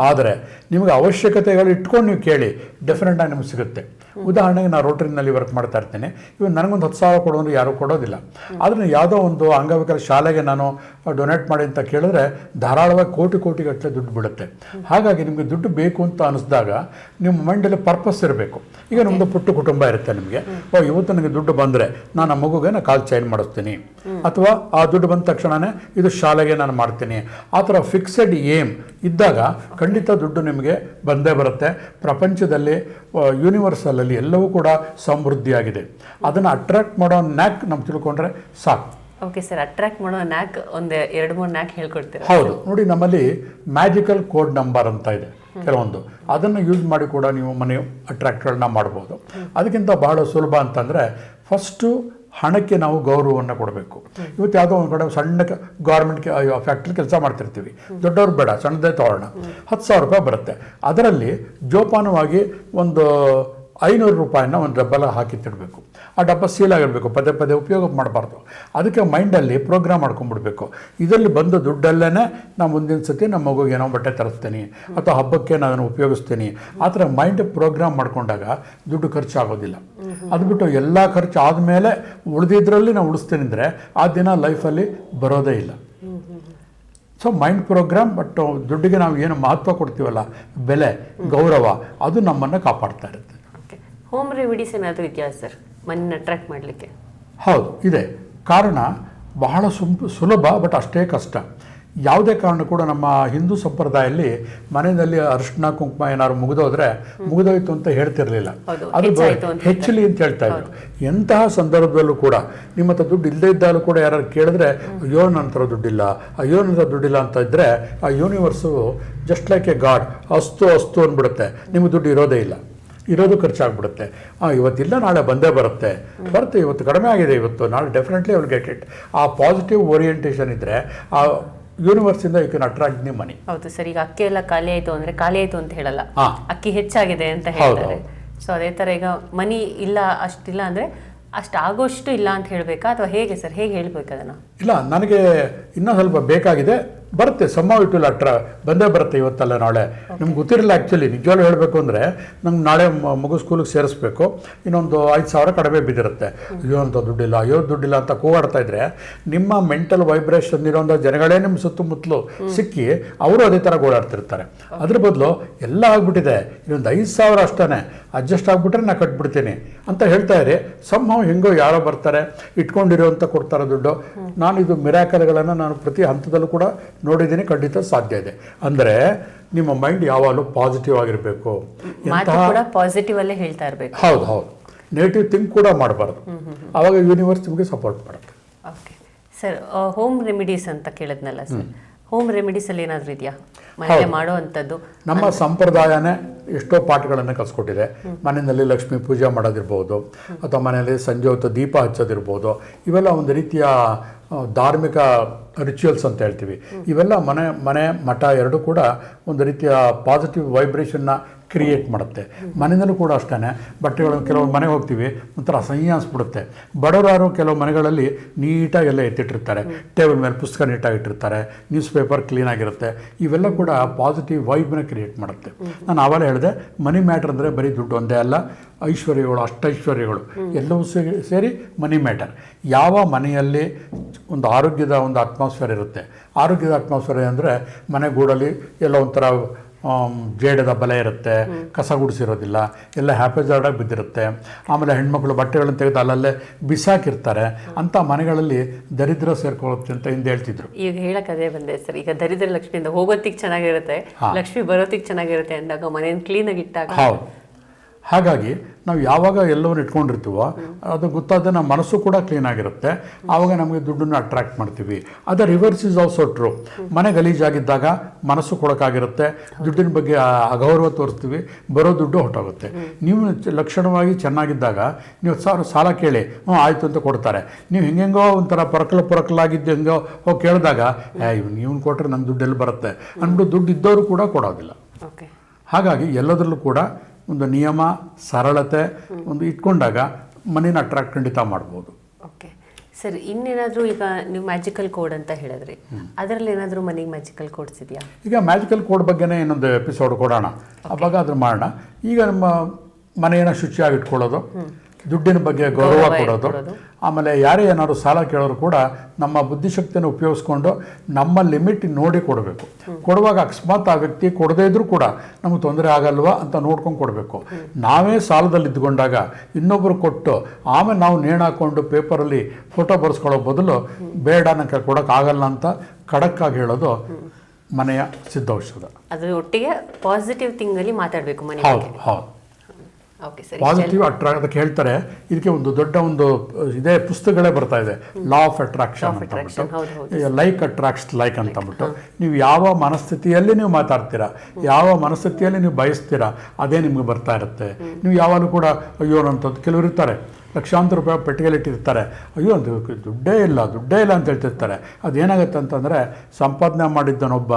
ಆದರೆ ನಿಮಗೆ ಅವಶ್ಯಕತೆಗಳು ಇಟ್ಕೊಂಡು ನೀವು ಕೇಳಿ, ಡೆಫಿನೆಟಾಗಿ ನಿಮ್ಗೆ ಸಿಗುತ್ತೆ. ಉದಾಹರಣೆಗೆ ನಾನು ರೋಟರಿನಲ್ಲಿ ವರ್ಕ್ ಮಾಡ್ತಾ ಇರ್ತೀನಿ. ಇವನು ನನಗೊಂದು 10,000 ಕೊಡೋದು ಯಾರೂ ಕೊಡೋದಿಲ್ಲ. ಆದರೆ ಯಾವುದೋ ಒಂದು ಅಂಗವಿಕಲ ಶಾಲೆಗೆ ನಾನು ಡೊನೇಟ್ ಮಾಡಿ ಅಂತ ಕೇಳಿದ್ರೆ ಧಾರಾಳವಾಗಿ ಕೋಟಿಗಟ್ಟಲೆ ದುಡ್ಡು ಬಿಡುತ್ತೆ. ಹಾಗಾಗಿ ನಿಮಗೆ ದುಡ್ಡು ಬೇಕು ಅಂತ ಅನಿಸಿದಾಗ ನಿಮ್ಮ ಮೈಂಡಲ್ಲಿ ಪರ್ಪಸ್ ಇರಬೇಕು. ಈಗ ನಮ್ಮದು ಪುಟ್ಟ ಕುಟುಂಬ ಇರುತ್ತೆ. ನಿಮಗೆ ಇವತ್ತು ನನಗೆ ದುಡ್ಡು ಬಂದರೆ ನಾನು ಆ ಮಗುಗೆ ನಾನು ಕಾಲ್ ಚೈನ್ ಮಾಡಿಸ್ತೀನಿ, ಅಥವಾ ಆ ದುಡ್ಡು ಬಂದ ತಕ್ಷಣವೇ ಇದು ಶಾಲೆಗೆ ನಾನು ಮಾಡ್ತೀನಿ. ಆ ಥರ ಫಿಕ್ಸೆಡ್ ಏಮ್ ಇದ್ದಾಗ ಖಂಡಿತ ದುಡ್ಡು ನಿಮಗೆ ಬಂದೇ ಬರುತ್ತೆ. ಪ್ರಪಂಚದಲ್ಲಿ ಯೂನಿವರ್ಸಲ್ಲಿ ಎಲ್ಲವೂ ಕೂಡ ಸಮೃದ್ಧಿಯಾಗಿದೆ. ಅದನ್ನು ಅಟ್ರಾಕ್ಟ್ ಮಾಡೋ ನ್ಯಾಕ್ ನಾವು ತಿಳ್ಕೊಂಡ್ರೆ ಸಾಕು. ಓಕೆ ಸರ್, ಅಟ್ರಾಕ್ಟ್ ಮಾಡೋ ನ್ಯಾಕ್ ಒಂದು 2-3 ನ್ಯಾಕ್ ಹೇಳ್ಕೊಡ್ತೀರಾ? ಹೌದು, ನೋಡಿ, ನಮ್ಮಲ್ಲಿ ಮ್ಯಾಜಿಕಲ್ ಕೋಡ್ ನಂಬರ್ ಅಂತ ಇದೆ ಕೆಲವೊಂದು. ಅದನ್ನು ಯೂಸ್ ಮಾಡಿ ಕೂಡ ನೀವು ಮನೆ ಅಟ್ರಾಕ್ಟ್ಗಳನ್ನ ಮಾಡ್ಬೋದು. ಅದಕ್ಕಿಂತ ಬಹಳ ಸುಲಭ ಅಂತಂದರೆ ಫಸ್ಟು ಹಣಕ್ಕೆ ನಾವು ಗೌರವವನ್ನು ಕೊಡಬೇಕು. ಇವತ್ತು ಯಾವುದೋ ಒಂದು ಕಡೆ ಸಣ್ಣ ಗೌರ್ಮೆಂಟ್ ಫ್ಯಾಕ್ಟ್ರಿ ಕೆಲಸ ಮಾಡ್ತಿರ್ತೀವಿ, ದೊಡ್ಡವ್ರು ಬೇಡ, ಸಣ್ಣದೇ ತಗೊಳ್ಳೋಣ, 10,000 ರೂಪಾಯಿ ಬರುತ್ತೆ. ಅದರಲ್ಲಿ ಜೋಪಾನವಾಗಿ ಒಂದು 500 ರೂಪಾಯಿನ ಒಂದು ಡಬ್ಬಲ ಹಾಕಿತ್ತಿಡಬೇಕು. ಆ ಡಬ್ಬ ಸೀಲಾಗಿರಬೇಕು, ಪದೇ ಉಪಯೋಗ ಮಾಡಬಾರ್ದು. ಅದಕ್ಕೆ ಮೈಂಡಲ್ಲಿ ಪ್ರೋಗ್ರಾಮ್ ಮಾಡ್ಕೊಂಡ್ಬಿಡ್ಬೇಕು. ಇದರಲ್ಲಿ ಬಂದ ದುಡ್ಡಲ್ಲೇ ನಾನು ಮುಂದಿನ ಸತಿ ನಮ್ಮ ಮಗುಗೆ ಏನೋ ಬಟ್ಟೆ ತರಿಸ್ತೀನಿ ಅಥವಾ ಹಬ್ಬಕ್ಕೆ ನಾನು ಉಪಯೋಗಿಸ್ತೀನಿ. ಆ ಥರ ಮೈಂಡ್ ಪ್ರೋಗ್ರಾಮ್ ಮಾಡ್ಕೊಂಡಾಗ ದುಡ್ಡು ಖರ್ಚಾಗೋದಿಲ್ಲ. ಅದು ಬಿಟ್ಟು ಎಲ್ಲ ಖರ್ಚು ಆದಮೇಲೆ ಉಳಿದಿದ್ರಲ್ಲಿ ನಾನು ಉಳಿಸ್ತೀನಿ ಅಂದರೆ ಆ ದಿನ ಲೈಫಲ್ಲಿ ಬರೋದೇ ಇಲ್ಲ. ಸೊ ಮೈಂಡ್ ಪ್ರೋಗ್ರಾಮ್, ಬಟ್ ದುಡ್ಡಿಗೆ ನಾವು ಏನು ಮಹತ್ವ ಕೊಡ್ತೀವಲ್ಲ, ಬೆಲೆ, ಗೌರವ, ಅದು ನಮ್ಮನ್ನು ಕಾಪಾಡ್ತಾ ಇರುತ್ತೆ. ಹೋಮ್ ರೆಮಿಡೀಸ್ ಏನಾದರೂ ಇದೆಯಾ ಸರ್ ಮನೆಯನ್ನು ಅಟ್ರಾಕ್ಟ್ ಮಾಡಲಿಕ್ಕೆ? ಹೌದು, ಇದೆ. ಕಾರಣ ಬಹಳ ಸುಲಭ, ಬಟ್ ಅಷ್ಟೇ ಕಷ್ಟ. ಯಾವುದೇ ಕಾರಣ ಕೂಡ ನಮ್ಮ ಹಿಂದೂ ಸಂಪ್ರದಾಯದಲ್ಲಿ ಮನೆಯಲ್ಲಿ ಅರಿಶಿನ ಕುಂಕುಮ ಏನಾದ್ರು ಮುಗಿದೋಯ್ತು ಅಂತ ಹೇಳ್ತಿರ್ಲಿಲ್ಲ. ಅದು ಹೆಚ್ಚಲಿ ಅಂತ ಹೇಳ್ತಾ ಇದ್ರು. ಎಂತಹ ಸಂದರ್ಭದಲ್ಲೂ ಕೂಡ ನಿಮ್ಮ ಹತ್ರ ದುಡ್ಡು ಇಲ್ಲದೇ ಇದ್ದಾಗಲೂ ಕೂಡ ಯಾರು ಕೇಳಿದ್ರೆ ಅಯ್ಯೋ ನನ್ನ ಹತ್ರ ದುಡ್ಡಿಲ್ಲ ಅಂತ ಇದ್ದರೆ ಆ universe just like A god ಅಸ್ತು ಅಂದ್ಬಿಡುತ್ತೆ. ನಿಮಗೆ ದುಡ್ಡು ಇರೋದು ಖರ್ಚಾಗ್ಬಿಡುತ್ತೆ. ಇವತ್ತಿಲ್ಲ, ನಾಳೆ ಬಂದೇ ಬರುತ್ತೆ, ಇವತ್ತು ಕಡಿಮೆ ಆಗಿದೆ, ಇವತ್ತು ನಾಳೆ ಡೆಫಿನೆಟ್ಲಿ ವಿಲ್ ಗೆಟ್ ಇಟ್. ಆ ಪಾಸಿಟಿವ್ ಓರಿಯೆಂಟೇಷನ್ ಇದ್ದರೆ ಆ ಯೂನಿವರ್ಸಿಂದ you can attract the money. ಹೌದು ಸರ್, ಈಗ ಅಕ್ಕಿ ಎಲ್ಲ ಖಾಲಿ ಆಯಿತು ಅಂತ ಹೇಳಲ್ಲ, ಅಕ್ಕಿ ಹೆಚ್ಚಾಗಿದೆ ಅಂತ ಹೇಳ್ತಾರೆ. ಸೊ ಅದೇ ಥರ ಈಗ ಮನಿ ಇಲ್ಲ, ಅಷ್ಟಿಲ್ಲ ಅಂದರೆ ಅಷ್ಟು ಆಗೋಷ್ಟು ಇಲ್ಲ ಅಂತ ಹೇಳಬೇಕಾ, ಅಥವಾ ಹೇಗೆ ಸರ್, ಹೇಗೆ ಹೇಳ್ಬೇಕು ಅದನ್ನು? ಇಲ್ಲ, ನನಗೆ ಇನ್ನೂ ಸ್ವಲ್ಪ ಬೇಕಾಗಿದೆ, ಬರುತ್ತೆ, ಸಮ್ಮವಿಟ್ಟು ಬಂದೇ ಬರುತ್ತೆ, ಇವತ್ತಲ್ಲ ನಾಳೆ. ನಿಮ್ಗೆ ಗೊತ್ತಿರಲಿಲ್ಲ. ಆ್ಯಕ್ಚುಲಿ ನಿಜವಾಗ್ಲೂ ಹೇಳಬೇಕು ಅಂದರೆ ನಂಗೆ ನಾಳೆ ಮಗು ಸ್ಕೂಲಿಗೆ ಸೇರಿಸ್ಬೇಕು, ಇನ್ನೊಂದು 5,000 ಕಡಿಮೆ ಬಿದ್ದಿರುತ್ತೆ. ಅಯ್ಯೋ ದುಡ್ಡಿಲ್ಲ ಅಂತ ಕೂಗಾಡ್ತಾ ಇದ್ರೆ ನಿಮ್ಮ ಮೆಂಟಲ್ ವೈಬ್ರೇಷನ್ ಇರೋಂಥ ಜನಗಳೇ ನಿಮ್ಮ ಸುತ್ತಮುತ್ತಲು ಸಿಕ್ಕಿ ಅವರು ಅದೇ ಥರ ಗೋಳಾಡ್ತಿರ್ತಾರೆ. ಅದ್ರ ಬದಲು ಎಲ್ಲ ಆಗ್ಬಿಟ್ಟಿದೆ, ಇನ್ನೊಂದು 5,000 ಅಷ್ಟೇ ಅಡ್ಜಸ್ಟ್ ಆಗಿಬಿಟ್ರೆ ನಾನು ಕಟ್ಬಿಡ್ತೀನಿ ಅಂತ ಹೇಳ್ತಾ ಇರಿ. ಹೆಂಗೋ ಯಾರೋ ಬರ್ತಾರೆ, ಇಟ್ಕೊಂಡಿರೋಂಥ ಕೊಡ್ತಾರೆ ದುಡ್ಡು. ನಾನು ಇದು ಮಿರಾಕಲ್ಗಳನ್ನು ನಾನು ಪ್ರತಿ ಹಂತದಲ್ಲೂ ಕೂಡ ನೋಡಿದ್ದೀನಿ, ಖಂಡಿತ ಸಾಧ್ಯ ಇದೆ. ಅಂದರೆ ನಿಮ್ಮ ಮೈಂಡ್ ಯಾವಾಗಲೂ ಪಾಸಿಟಿವ್ ಆಗಿರಬೇಕು, ಪಾಸಿಟಿವ್ ಅಲ್ಲೇ ಹೇಳ್ತಾ ಇರಬೇಕು. ಹೌದು, ನೆಗೆಟಿವ್ ಥಿಂಕ್ ಕೂಡ ಮಾಡಬಾರ್ದು. ಆವಾಗ ಯೂನಿವರ್ಸ್ ನಿಮಗೆ ಸಪೋರ್ಟ್ ಮಾಡುತ್ತೆ. ಓಕೆ ಸರ್, ಹೋಮ್ ರೆಮಿಡೀಸ್ ಅಂತ ಕೇಳಿದ್ನಲ್ಲ ಸರ್, ಹೋಮ್ ರೆಮಿಡೀಸಲ್ಲಿ ಏನಾದರೂ ಇದೆಯಾ ಮನೆಯಲ್ಲೇ ಮಾಡುವಂಥದ್ದು? ನಮ್ಮ ಸಂಪ್ರದಾಯನೇ ಎಷ್ಟೋ ಪಾಠಗಳನ್ನು ಕಲಿಸ್ಕೊಟ್ಟಿದೆ. ಮನೆಯಲ್ಲಿ ಲಕ್ಷ್ಮೀ ಪೂಜೆ ಮಾಡೋದಿರ್ಬೋದು, ಅಥವಾ ಮನೆಯಲ್ಲಿ ಸಂಜೆ ಹೊತ್ತು ದೀಪ ಹಚ್ಚೋದಿರ್ಬೋದು. ಇವೆಲ್ಲ ಒಂದು ರೀತಿಯ ಧಾರ್ಮಿಕ ರಿಚುವಲ್ಸ್ ಅಂತ ಹೇಳ್ತೀವಿ. ಇವೆಲ್ಲ ಮನೆ ಮಠ ಎರಡೂ ಕೂಡ ಒಂದು ರೀತಿಯ ಪಾಸಿಟಿವ್ ವೈಬ್ರೇಷನ್ನ ಕ್ರಿಯೇಟ್ ಮಾಡುತ್ತೆ. ಮನೆಯಲ್ಲೂ ಕೂಡ ಅಷ್ಟೇ. ಬಟ್ಟೆಗಳು ಕೆಲವು ಮನೆಗೆ ಹೋಗ್ತೀವಿ, ಒಂಥರ ಅಸಹ್ಯ ಅನಿಸ್ಬಿಡುತ್ತೆ. ಬಡವರಾರು ಕೆಲವು ಮನೆಗಳಲ್ಲಿ ನೀಟಾಗೆಲ್ಲ ಎತ್ತಿಟ್ಟಿರ್ತಾರೆ, ಟೇಬಲ್ ಮೇಲೆ ಪುಸ್ತಕ ನೀಟಾಗಿಟ್ಟಿರ್ತಾರೆ, ನ್ಯೂಸ್ ಪೇಪರ್ ಕ್ಲೀನಾಗಿರುತ್ತೆ. ಇವೆಲ್ಲ ಕೂಡ ಪಾಸಿಟಿವ್ ವೈಬ್ನ ಕ್ರಿಯೇಟ್ ಮಾಡುತ್ತೆ. ನಾನು ಆವಾಗಲೇ ಹೇಳಿದೆ, ಮನಿ ಮ್ಯಾಟರ್ ಅಂದರೆ ಬರೀ ದುಡ್ಡು ಒಂದೇ ಅಲ್ಲ, ಐಶ್ವರ್ಯಗಳು, ಅಷ್ಟೈಶ್ವರ್ಯಗಳು ಎಲ್ಲವೂ ಸೇರಿ ಮನಿ ಮ್ಯಾಟರ್. ಯಾವ ಮನೆಯಲ್ಲಿ ಒಂದು ಆರೋಗ್ಯದ ಒಂದು ಅಟ್ಮಾಸ್ಫಿಯರ್ ಇರುತ್ತೆ, ಆರೋಗ್ಯದ ಅಟ್ಮಾಸ್ಫಿಯರ್ ಅಂದರೆ ಮನೆ ಗೂಡಲ್ಲಿ ಎಲ್ಲ ಒಂಥರ ಜೇಡದ ಬಲೆ ಇರುತ್ತೆ, ಕಸ ಗುಡಿಸಿರೋದಿಲ್ಲ, ಎಲ್ಲ ಹ್ಯಾಪಜಾರ್ಡಾಗಿ ಬಿದ್ದಿರುತ್ತೆ. ಆಮೇಲೆ ಹೆಣ್ಮಕ್ಳು ಬಟ್ಟೆಗಳನ್ನು ತೆಗೆದು ಅಲ್ಲಲ್ಲೇ ಬಿಸಾಕಿರ್ತಾರೆ. ಅಂಥ ಮನೆಗಳಲ್ಲಿ ದರಿದ್ರ ಸೇರ್ಕೊಳ್ಳುತ್ತೆ ಅಂತ ಹಿಂದೆ ಹೇಳ್ತಿದ್ರು. ಈಗ ಹೇಳಕ್ ಅದೇ ಬಂದೆ ಸರ್. ಈಗ ದರಿದ್ರ ಲಕ್ಷ್ಮಿಯಿಂದ ಹೋಗೋತ್ತಿಗೆ ಚೆನ್ನಾಗಿರುತ್ತೆ, ಲಕ್ಷ್ಮಿ ಬರೋತ್ತಿಗೆ ಚೆನ್ನಾಗಿರುತ್ತೆ ಅಂದಾಗ ಮನೆಯನ್ನು ಕ್ಲೀನಾಗಿ ಇಟ್ಟಾಗ. ಹೌದು. ಹಾಗಾಗಿ ನಾವು ಯಾವಾಗ ಎಲ್ಲವನ್ನು ಇಟ್ಕೊಂಡಿರ್ತೀವೋ ಅದು ಗೊತ್ತಾದ ನಮ್ಮ ಮನಸ್ಸು ಕೂಡ ಕ್ಲೀನಾಗಿರುತ್ತೆ. ಆವಾಗ ನಮಗೆ ದುಡ್ಡನ್ನು ಅಟ್ರಾಕ್ಟ್ ಮಾಡ್ತೀವಿ. ಅದ ರಿವರ್ಸ್ ಇಸ್ ಆಲ್ಸೋ ಟ್ರೂ. ಮನೆ ಗಲೀಜಾಗಿದ್ದಾಗ ಮನಸ್ಸು ಕೊಡೋಕ್ಕಾಗಿರುತ್ತೆ, ದುಡ್ಡಿನ ಬಗ್ಗೆ ಅಗೌರವ ತೋರಿಸ್ತೀವಿ, ಬರೋ ದುಡ್ಡು ಹೊರಟೋಗುತ್ತೆ. ನೀವು ಲಕ್ಷಣವಾಗಿ ಚೆನ್ನಾಗಿದ್ದಾಗ ನೀವು ಸಾಲ ಕೇಳಿ, ಆಯಿತು ಅಂತ ಕೊಡ್ತಾರೆ. ನೀವು ಹೆಂಗೆಂಗೋ ಒಂಥರ ಪೊರಕಲಾಗಿದ್ದು ಹೆಂಗೋ ಹೋಗಿ ಕೇಳಿದಾಗ ಇವನು ಕೊಟ್ಟರೆ ನನ್ನ ದುಡ್ಡು ಎಲ್ಲಿ ಬರುತ್ತೆ ಅಂದ್ಬಿಟ್ಟು ದುಡ್ಡು ಇದ್ದವರು ಕೂಡ ಕೊಡೋದಿಲ್ಲ. ಹಾಗಾಗಿ ಎಲ್ಲದರಲ್ಲೂ ಕೂಡ ಒಂದು ನಿಯಮ, ಸರಳತೆ ಒಂದು ಇಟ್ಕೊಂಡಾಗ ಮನೇನ ಅಟ್ರಾಕ್ಟ್ ಖಂಡಿತ ಮಾಡ್ಬೋದು. ಓಕೆ ಸರ್, ಇನ್ನೇನಾದರೂ ಈಗ ನೀವು ಮ್ಯಾಜಿಕಲ್ ಕೋಡ್ ಅಂತ ಹೇಳಿದ್ರಿ, ಅದರಲ್ಲಿ ಏನಾದರೂ ಮನೆಗೆ ಮ್ಯಾಜಿಕಲ್ ಕೋಡ್ಸ್ ಇದೆಯಾ? ಈಗ ಮ್ಯಾಜಿಕಲ್ ಕೋಡ್ ಬಗ್ಗೆನೇ ಇನ್ನೊಂದು ಎಪಿಸೋಡ್ ಕೊಡೋಣ, ಅವಾಗ ಅದ್ರ ಮಾಡೋಣ. ಈಗ ನಮ್ಮ ಮನೆಯನ್ನು ಶುಚಿಯಾಗಿ ಇಟ್ಕೊಳ್ಳೋದು, ದುಡ್ಡಿನ ಬಗ್ಗೆ ಗೌರವ ಕೊಡೋದು, ಆಮೇಲೆ ಯಾರೇ ಏನಾದ್ರು ಸಾಲ ಕೇಳೋರು ಕೂಡ ನಮ್ಮ ಬುದ್ಧಿಶಕ್ತಿಯನ್ನು ಉಪಯೋಗಿಸ್ಕೊಂಡು ನಮ್ಮ ಲಿಮಿಟ್ ನೋಡಿ ಕೊಡಬೇಕು. ಕೊಡುವಾಗ ಅಕಸ್ಮಾತ್ ಆ ವ್ಯಕ್ತಿ ಕೊಡದೇ ಇದ್ರೂ ಕೂಡ ನಮಗೆ ತೊಂದರೆ ಆಗಲ್ವಾ ಅಂತ ನೋಡ್ಕೊಂಡು ಕೊಡಬೇಕು. ನಾವೇ ಸಾಲದಲ್ಲಿ ಇದ್ಕೊಂಡಾಗ ಇನ್ನೊಬ್ಬರು ಕೊಟ್ಟು ಆಮೇಲೆ ನಾವು ನೇಣು ಹಾಕ್ಕೊಂಡು ಪೇಪರಲ್ಲಿ ಫೋಟೋ ಬರ್ಸ್ಕೊಳ್ಳೋ ಬದಲು ಬೇಡ ನನಗೆ ಕೊಡೋಕ್ಕಾಗಲ್ಲ ಅಂತ ಖಡಕ್ಕಾಗಿ ಹೇಳೋದು ಮನೆಯ ಸಿದ್ಧೌಷಧ. ಅದ್ರ ಒಟ್ಟಿಗೆ ಪಾಸಿಟಿವ್ ಥಿಂಗಲ್ಲಿ ಮಾತಾಡಬೇಕು ಮನೆ. ಹೌದು ಹೌದು, ಪಾಸಿಟಿವ್ ಅದಕ್ಕೆ ಹೇಳ್ತಾರೆ. ಇದಕ್ಕೆ ಒಂದು ದೊಡ್ಡ ಒಂದು ಇದೇ ಪುಸ್ತಕಗಳೇ ಬರ್ತಾ ಇದೆ, ಲಾ ಆಫ್ ಅಟ್ರಾಕ್ಷನ್ ಅಂತ ಅಂದ್ಬಿಟ್ಟು, ಲೈಕ್ ಅಟ್ರಾಕ್ಟ್ಸ್ ಲೈಕ್ ಅಂತ ಅಂದ್ಬಿಟ್ಟು. ನೀವು ಯಾವ ಮನಸ್ಥಿತಿಯಲ್ಲಿ ನೀವು ಮಾತಾಡ್ತೀರಾ, ಯಾವ ಮನಸ್ಥಿತಿಯಲ್ಲಿ ನೀವು ಬಯಸ್ತೀರಾ, ಅದೇ ನಿಮ್ಗೆ ಬರ್ತಾ ಇರುತ್ತೆ. ನೀವು ಯಾವಾಗಲೂ ಕೂಡ ಅಯ್ಯೋ ನಂತದ್ದು ಕೆಲವರು ಇರ್ತಾರೆ, ಲಕ್ಷಾಂತರ ರೂಪಾಯಿ ಪೆಟ್ಟಿಗೆಯಲ್ಲಿ ಇಟ್ಟಿರ್ತಾರೆ, ಅಯ್ಯೋ ದುಡ್ಡೇ ಇಲ್ಲ ಅಂತ ಹೇಳ್ತಿರ್ತಾರೆ. ಅದೇನಾಗುತ್ತೆ ಅಂತಂದರೆ ಸಂಪಾದನೆ ಮಾಡಿದ್ದನೊಬ್ಬ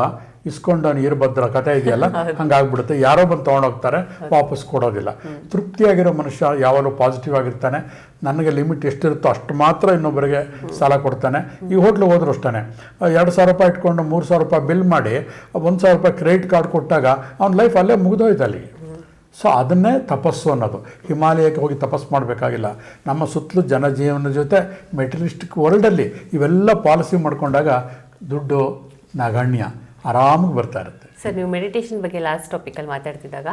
ಇಸ್ಕೊಂಡ ನೀರು ಭದ್ರ ಕಥೆ ಇದೆಯಲ್ಲ, ಹಂಗಾಗ್ಬಿಡುತ್ತೆ. ಯಾರೋ ಬಂದು ತೊಗೊಂಡೋಗ್ತಾರೆ, ವಾಪಸ್ ಕೊಡೋದಿಲ್ಲ. ತೃಪ್ತಿಯಾಗಿರೋ ಮನುಷ್ಯ ಯಾವಾಗಲೂ ಪಾಸಿಟಿವ್ ಆಗಿರ್ತಾನೆ. ನನಗೆ ಲಿಮಿಟ್ ಎಷ್ಟಿರುತ್ತೋ ಅಷ್ಟು ಮಾತ್ರ ಇನ್ನೊಬ್ಬರಿಗೆ ಸಾಲ ಕೊಡ್ತಾನೆ. ಈ ಹೋಟ್ಲಿಗೆ ಹೋದ್ರು ಅಷ್ಟೇ, 2,000 ರೂಪಾಯಿ ಇಟ್ಕೊಂಡು 3,000 ರೂಪಾಯಿ ಬಿಲ್ ಮಾಡಿ 1,000 ರೂಪಾಯಿ ಕ್ರೆಡಿಟ್ ಕಾರ್ಡ್ ಕೊಟ್ಟಾಗ ಅವ್ನ ಲೈಫ್ ಅಲ್ಲೇ ಮುಗಿದೋಯ್ತು ಅಲ್ಲಿಗೆ. ಸೊ ಅದನ್ನೇ ತಪಸ್ಸು ಅನ್ನೋದು. ಹಿಮಾಲಯಕ್ಕೆ ಹೋಗಿ ತಪಸ್ಸು ಮಾಡಬೇಕಾಗಿಲ್ಲ. ನಮ್ಮ ಸುತ್ತಲೂ ಜನಜೀವನ ಜೊತೆ ಮೆಟೀರಿಯಲಿಸ್ಟಿಕ್ ವರ್ಲ್ಡಲ್ಲಿ ಇವೆಲ್ಲ ಪಾಲಿಸಿ ಮಾಡ್ಕೊಂಡಾಗ ದುಡ್ಡು ನಗಣ್ಯ ಆರಾಮಾಗಿ ಬರ್ತಾ ಇರುತ್ತೆ. ಸರ್, ನೀವು ಮೆಡಿಟೇಷನ್ ಬಗ್ಗೆ ಲಾಸ್ಟ್ ಟಾಪಿಕಲ್ಲಿ ಮಾತಾಡ್ತಿದ್ದಾಗ,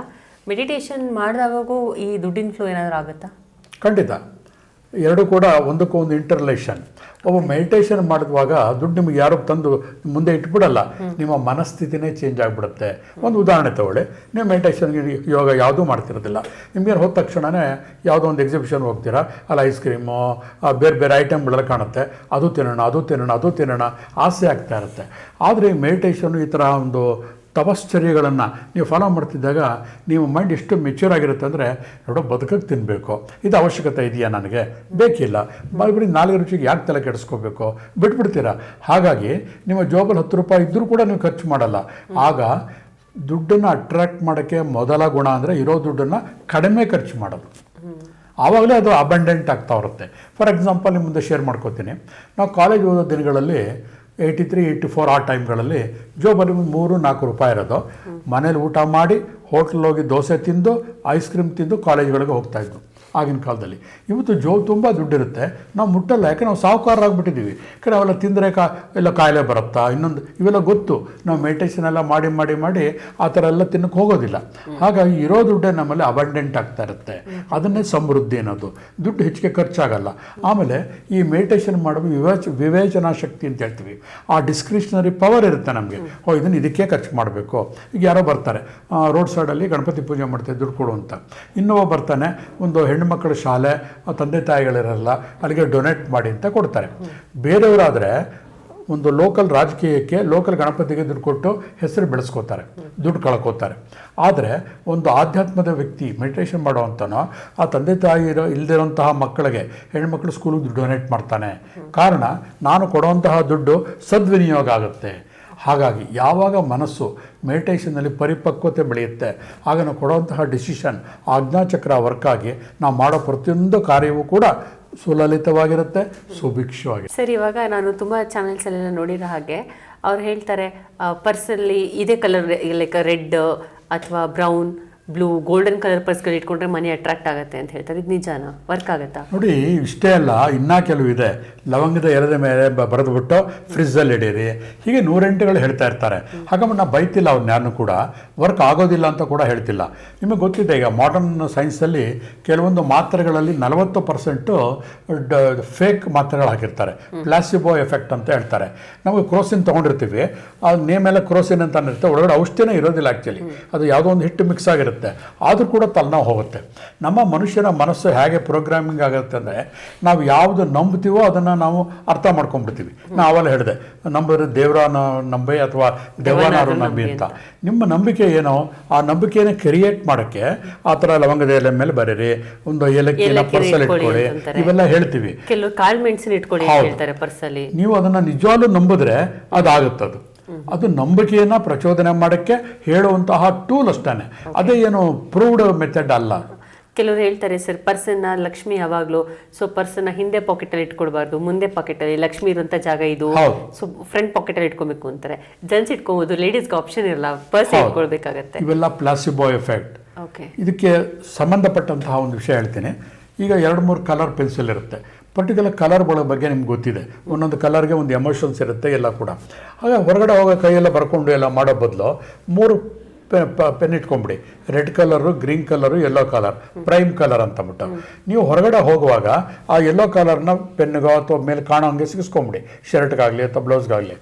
ಮೆಡಿಟೇಷನ್ ಮಾಡಿದಾಗೂ ಈ ದುಡ್ಡಿನ ಫ್ಲೋ ಏನಾದರೂ ಆಗುತ್ತಾ? ಖಂಡಿತ. ಎರಡೂ ಕೂಡ ಒಂದಕ್ಕೊಂದು ಇಂಟರ್ಲೇಷನ್. ಒಬ್ಬ ಮೆಡಿಟೇಷನ್ ಮಾಡಿದುವಾಗ ದುಡ್ಡು ನಿಮಗೆ ಯಾರು ತಂದು ಮುಂದೆ ಇಟ್ಬಿಡಲ್ಲ, ನಿಮ್ಮ ಮನಸ್ಥಿತಿನೇ ಚೇಂಜ್ ಆಗಿಬಿಡುತ್ತೆ. ಒಂದು ಉದಾಹರಣೆ ತಗೊಳ್ಳಿ, ನೀವು ಮೆಡಿಟೇಷನ್ಗೆ ಯೋಗ ಯಾವುದೂ ಮಾಡ್ತಿರೋದಿಲ್ಲ, ನಿಮಗೇನು ಹೋದ ತಕ್ಷಣವೇ ಯಾವುದೋ ಒಂದು ಎಕ್ಸಿಬಿಷನ್ ಹೋಗ್ತೀರಾ, ಅಲ್ಲಿ ಐಸ್ ಕ್ರೀಮು ಬೇರೆ ಬೇರೆ ಐಟಮ್ಗಳೆಲ್ಲ ಕಾಣುತ್ತೆ, ಅದು ತಿನ್ನೋಣ ಆಸೆ ಆಗ್ತಾ ಇರುತ್ತೆ. ಆದರೆ ಈ ಮೆಡಿಟೇಷನ್ನು ಈ ಥರ ಒಂದು ತಪಶ್ಚರ್ಯಗಳನ್ನು ನೀವು ಫಾಲೋ ಮಾಡ್ತಿದ್ದಾಗ ನಿಮ್ಮ ಮೈಂಡ್ ಎಷ್ಟು ಮೆಚ್ಯೂರ್ ಆಗಿರುತ್ತೆ ಅಂದರೆ, ನೋಡೋ ಬದುಕಕ್ಕೆ ತಿನ್ನಬೇಕು, ಇದು ಅವಶ್ಯಕತೆ ಇದೆಯಾ, ನನಗೆ ಬೇಕಿಲ್ಲ, ಬರೀ 4 ರುಚಿಗೆ ಯಾಕೆ ತಲೆ ಕೆಡಿಸ್ಕೋಬೇಕು, ಬಿಟ್ಬಿಡ್ತೀರಾ. ಹಾಗಾಗಿ ನಿಮ್ಮ ಜೋಬಲ್ಲಿ 10 ರೂಪಾಯಿ ಇದ್ದರೂ ಕೂಡ ನೀವು ಖರ್ಚು ಮಾಡಲ್ಲ. ಆಗ ದುಡ್ಡನ್ನು ಅಟ್ರಾಕ್ಟ್ ಮಾಡೋಕ್ಕೆ ಮೊದಲ ಗುಣ ಅಂದರೆ ಇರೋ ದುಡ್ಡನ್ನು ಕಡಿಮೆ ಖರ್ಚು ಮಾಡೋದು. ಆವಾಗಲೇ ಅದು ಅಬಂಡೆಂಟ್ ಆಗ್ತಾ ಇರುತ್ತೆ. ಫಾರ್ ಎಕ್ಸಾಂಪಲ್ ನಿಮ್ಮ ಮುಂದೆ ಶೇರ್ ಮಾಡ್ಕೋತೀನಿ. ನಾವು ಕಾಲೇಜ್ ಓದೋ ದಿನಗಳಲ್ಲಿ 83, 84 ಆ ಟೈಮ್ಗಳಲ್ಲಿ ಜೋಬಲ್ಲಿ 3-4 ರೂಪಾಯಿ ಇರೋದು. ಮನೇಲಿ ಊಟ ಮಾಡಿ ಹೋಟ್ಲಲ್ಲಿ ಹೋಗಿ ದೋಸೆ ತಿಂದು ಐಸ್ ಕ್ರೀಮ್ ತಿಂದು ಕಾಲೇಜ್ಗಳಿಗೆ ಹೋಗ್ತಾಯಿದ್ವು ಆಗಿನ ಕಾಲದಲ್ಲಿ. ಇವತ್ತು ಜೋಬ್ ತುಂಬ ದುಡ್ಡಿರುತ್ತೆ, ನಾವು ಮುಟ್ಟಲ್ಲ, ಯಾಕೆ ನಾವು ಸಾಹುಕಾರರಾಗ್ಬಿಟ್ಟಿದ್ದೀವಿ. ಯಾಕಂದರೆ ಅವೆಲ್ಲ ತಿಂದರೆ ಎಲ್ಲ ಕಾಯಿಲೆ ಬರುತ್ತಾ ಇನ್ನೊಂದು ಇವೆಲ್ಲ ಗೊತ್ತು. ನಾವು ಮೆಡಿಟೇಷನ್ ಎಲ್ಲ ಮಾಡಿ ಆ ಥರ ಎಲ್ಲ ತಿನ್ನಕ್ಕೆ ಹೋಗೋದಿಲ್ಲ. ಹಾಗಾಗಿ ಇರೋ ದುಡ್ಡೇ ನಮ್ಮಲ್ಲಿ ಅಬಂಡೆಂಟ್ ಆಗ್ತಾ ಇರುತ್ತೆ. ಅದನ್ನೇ ಸಮೃದ್ಧಿ ಅನ್ನೋದು. ದುಡ್ಡು ಹೆಚ್ಚಿಗೆ ಖರ್ಚಾಗಲ್ಲ. ಆಮೇಲೆ ಈ ಮೆಡಿಟೇಷನ್ ಮಾಡುವ ವಿವೇಚನಾ ಶಕ್ತಿ ಅಂತ ಹೇಳ್ತೀವಿ, ಆ ಡಿಸ್ಕ್ರಿಷನರಿ ಪವರ್ ಇರುತ್ತೆ ನಮಗೆ. ಇದನ್ನು ಇದಕ್ಕೆ ಖರ್ಚು ಮಾಡಬೇಕು. ಈಗ ಯಾರೋ ಬರ್ತಾರೆ ರೋಡ್ ಸೈಡಲ್ಲಿ ಗಣಪತಿ ಪೂಜೆ ಮಾಡ್ತಾರೆ, ದುಡ್ಡು ಕೊಡು ಅಂತ. ಇನ್ನೊಬ್ಬ ಬರ್ತಾನೆ, ಒಂದು ಹೆಣ್ಣುಮಕ್ಕಳ ಶಾಲೆ, ತಂದೆ ತಾಯಿಗಳಿರಲ್ಲ, ಅಲ್ಲಿಗೆ ಡೊನೇಟ್ ಮಾಡಿ ಅಂತ ಕೊಡ್ತಾರೆ. ಬೇರೆಯವರಾದರೆ ಒಂದು ಲೋಕಲ್ ರಾಜಕೀಯಕ್ಕೆ, ಲೋಕಲ್ ಗಣಪತಿಗೆ ದುಡ್ಡು ಕೊಟ್ಟು ಹೆಸರು ಬೆಳೆಸ್ಕೋತಾರೆ, ದುಡ್ಡು ಕಳ್ಕೋತಾರೆ. ಆದರೆ ಒಂದು ಆಧ್ಯಾತ್ಮದ ವ್ಯಕ್ತಿ ಮೆಡಿಟೇಷನ್ ಮಾಡೋವಂಥನೋ ಆ ತಂದೆ ತಾಯಿ ಇಲ್ಲದಿರೋಂತಹ ಮಕ್ಕಳಿಗೆ, ಹೆಣ್ಮಕ್ಳು ಸ್ಕೂಲಿಗೆ ಡೊನೇಟ್ ಮಾಡ್ತಾನೆ. ಕಾರಣ ನಾನು ಕೊಡುವಂತಹ ದುಡ್ಡು ಸದ್ವಿನಿಯೋಗ ಆಗುತ್ತೆ. ಹಾಗಾಗಿ ಯಾವಾಗ ಮನಸ್ಸು ಮೆಡಿಟೇಷನ್ನಲ್ಲಿ ಪರಿಪಕ್ವತೆ ಬೆಳೆಯುತ್ತೆ, ಆಗ ನಾವು ಕೊಡುವಂತಹ ಡಿಸಿಷನ್ ಆಜ್ಞಾಚಕ್ರ ವರ್ಕ್ ಆಗಿ ನಾವು ಮಾಡೋ ಪ್ರತಿಯೊಂದು ಕಾರ್ಯವೂ ಕೂಡ ಸುಲಲಿತವಾಗಿರುತ್ತೆ, ಸುಭಿಕ್ಷವಾಗಿರುತ್ತೆ. ಸರ್, ಇವಾಗ ನಾನು ತುಂಬ ಚಾನೆಲ್ಸಲ್ಲೆಲ್ಲ ನೋಡಿರೋ ಹಾಗೆ ಅವ್ರು ಹೇಳ್ತಾರೆ ಪರ್ಸಲ್ಲಿ ಇದೇ ಕಲರ್ ಲೈಕ್ ರೆಡ್ ಅಥವಾ ಬ್ರೌನ್ ಬ್ಲೂ ಗೋಲ್ಡನ್ ಕಲರ್ ಪರ್ಸ್ಗಳು ಇಟ್ಕೊಂಡ್ರೆ ಮನಿ ಅಟ್ರಾಕ್ಟ್ ಆಗುತ್ತೆ ಅಂತ ಹೇಳ್ತಾರೆ. ಇದು ನಿಜಾನಾ? ವರ್ಕ್ ಆಗುತ್ತಾ? ನೋಡಿ, ಇಷ್ಟೇ ಅಲ್ಲ, ಇನ್ನೂ ಕೆಲವು ಇದೆ. ಲವಂಗದ ಎಲೆದ ಮೇಲೆ ಬರೆದುಬಿಟ್ಟು ಫ್ರಿಜ್ಜಲ್ಲಿ ಇಡೀರಿ, ಹೀಗೆ 108ಗಳು ಹೇಳ್ತಾ ಇರ್ತಾರೆ. ಹಾಗಾಗಿ ನಾವು ಬೈತಿಲ್ಲ ಅವ್ರನ್ನ ಯಾರನ್ನೂ ಕೂಡ, ವರ್ಕ್ ಆಗೋದಿಲ್ಲ ಅಂತ ಕೂಡ ಹೇಳ್ತಿಲ್ಲ. ನಿಮಗೆ ಗೊತ್ತಿದೆ, ಈಗ ಮಾಡರ್ನ್ ಸೈನ್ಸಲ್ಲಿ ಕೆಲವೊಂದು ಮಾತ್ರೆಗಳಲ್ಲಿ 40% ಫೇಕ್ ಮಾತ್ರೆಗಳು ಹಾಕಿರ್ತಾರೆ, ಪ್ಲಾಸಿಬೋ ಎಫೆಕ್ಟ್ ಅಂತ ಹೇಳ್ತಾರೆ. ನಾವು ಕ್ರೋಸಿನ್ ತೊಗೊಂಡಿರ್ತೀವಿ, ಆ ನೇಮೆಲ್ಲ ಕ್ರೋಸಿನ್ ಅಂತ ಇರುತ್ತೆ, ಒಳಗಡೆ ಔಷಧಿನೇ ಇರೋದಿಲ್ಲ. ಆ್ಯಕ್ಚುಲಿ ಅದು ಯಾವುದೋ ಒಂದು ಹಿಟ್ಟು ಮಿಕ್ಸ್ ಆಗಿರುತ್ತೆ, ಆದರೂ ಕೂಡ ತಲೆನೋವು ಹೋಗುತ್ತೆ. ನಮ್ಮ ಮನುಷ್ಯನ ಮನಸ್ಸು ಹೇಗೆ ಪ್ರೋಗ್ರಾಮಿಂಗ್ ಆಗುತ್ತೆ ಅಂದರೆ, ನಾವು ಯಾವುದು ನಂಬ್ತೀವೋ ಅದನ್ನು ನಾವು ಅರ್ಥ ಮಾಡ್ಕೊಂಡ್ಬಿಡ್ತೀವಿ. ನಾನು ಅವೆಲ್ಲ ಹೇಳಿದೆ, ನಂಬಿದ್ರೆ ದೇವರ ನಂಬಿ ಅಥವಾ ದೆವ್ವನಾರು ನಂಬಿ ಅಂತ. ನಿಮ್ಮ ನಂಬಿಕೆ ಏನೋ ಆ ನಂಬಿಕೆಯನ್ನು ಕ್ರಿಯೇಟ್ ಮಾಡೋಕ್ಕೆ ಆ ಥರ ಲವಂಗದ ಎಲೆ ಮೇಲೆ ಬರೀರಿ, ಒಂದು ಏಲಕ್ಕಿನ ಪರ್ಸಲ್ಲಿ ಇಟ್ಕೊಳ್ಳಿ, ಇವೆಲ್ಲ ಹೇಳ್ತೀವಿ. ಕೆಲವು ಕಾಳು ಮೆಣಸಿನ ಇಟ್ಕೊಳ್ಳಿ ಹೇಳ್ತಾರೆ ಪರ್ಸಲ್ಲಿ. ನೀವು ಅದನ್ನು ನಿಜವಾಗ್ಲೂ ನಂಬಿದ್ರೆ ಅದಾಗುತ್ತದು. ಅದು ನಂಬಿಕೆಯನ್ನು ಪ್ರಚೋದನೆ ಮಾಡೋಕ್ಕೆ ಹೇಳುವಂತಹ ಟೂಲ್ ಅಷ್ಟೇ, ಅದೇ ಏನು ಪ್ರೂವ್ಡ್ ಮೆಥಡ್ ಅಲ್ಲ. ಕೆಲವರು ಹೇಳ್ತಾರೆ ಸರ್, ಪರ್ಸನ್ನ ಲಕ್ಷ್ಮಿ ಯಾವಾಗಲೂ, ಸೊ ಪರ್ಸನ್ನ ಹಿಂದೆ ಪಾಕೆಟಲ್ಲಿ ಇಟ್ಕೊಳ್ಬಾರ್ದು, ಮುಂದೆ ಪಾಕೆಟಲ್ಲಿ, ಲಕ್ಷ್ಮಿ ಇರುವಂಥ ಜಾಗ ಇದು, ಸೊ ಫ್ರಂಟ್ ಪಾಕೆಟಲ್ಲಿ ಇಟ್ಕೊಬೇಕು ಅಂತಾರೆ. ಜೆಂಟ್ಸ್ ಇಟ್ಕೋಬಹುದು, ಲೇಡೀಸ್ಗೆ ಆಪ್ಷನ್ ಇರಲ್ಲ, ಪರ್ಸ್ ಇಟ್ಕೊಳ್ಬೇಕಾಗತ್ತೆ. ಇವೆಲ್ಲ ಪ್ಲಾಸಿಬೋ ಎಫೆಕ್ಟ್. ಓಕೆ, ಇದಕ್ಕೆ ಸಂಬಂಧಪಟ್ಟಂತಹ ಒಂದು ವಿಷಯ ಹೇಳ್ತೀನಿ. ಈಗ 2-3 ಕಲರ್ ಪೆನ್ಸಿಲ್ ಇರುತ್ತೆ, ಪರ್ಟಿಕ್ಯುಲರ್ ಕಲರ್ಗಳ ಬಗ್ಗೆ ನಿಮ್ಗೆ ಗೊತ್ತಿದೆ. ಒಂದೊಂದು ಕಲರ್ಗೆ ಒಂದು ಎಮೋಷನ್ಸ್ ಇರುತ್ತೆ ಎಲ್ಲ ಕೂಡ. ಹಾಗೆ ಹೊರಗಡೆ ಹೋಗೋ ಕೈಯೆಲ್ಲ ಬರ್ಕೊಂಡು ಎಲ್ಲ ಮಾಡೋ ಬದಲು 3 ಪೆನ್ ಇಟ್ಕೊಂಬಿಡಿ. Red colour, green colour, yellow colour, prime colour ಅಂತಬಿಟ್ಟು. ನೀವು ಹೊರಗಡೆ ಹೋಗುವಾಗ ಆ ಯೆಲ್ಲೋ ಕಲರ್ನ ಪೆನ್ನಿಗೋ ಅಥವಾ ಮೇಲೆ ಕಾಣೋ ಹಂಗೆ ಸಿಗಿಸ್ಕೊಂಬಿಡಿ, ಶರ್ಟ್ಗಾಗಲಿ ಅಥವಾ ಬ್ಲೌಸ್ಗಾಗಲಿ.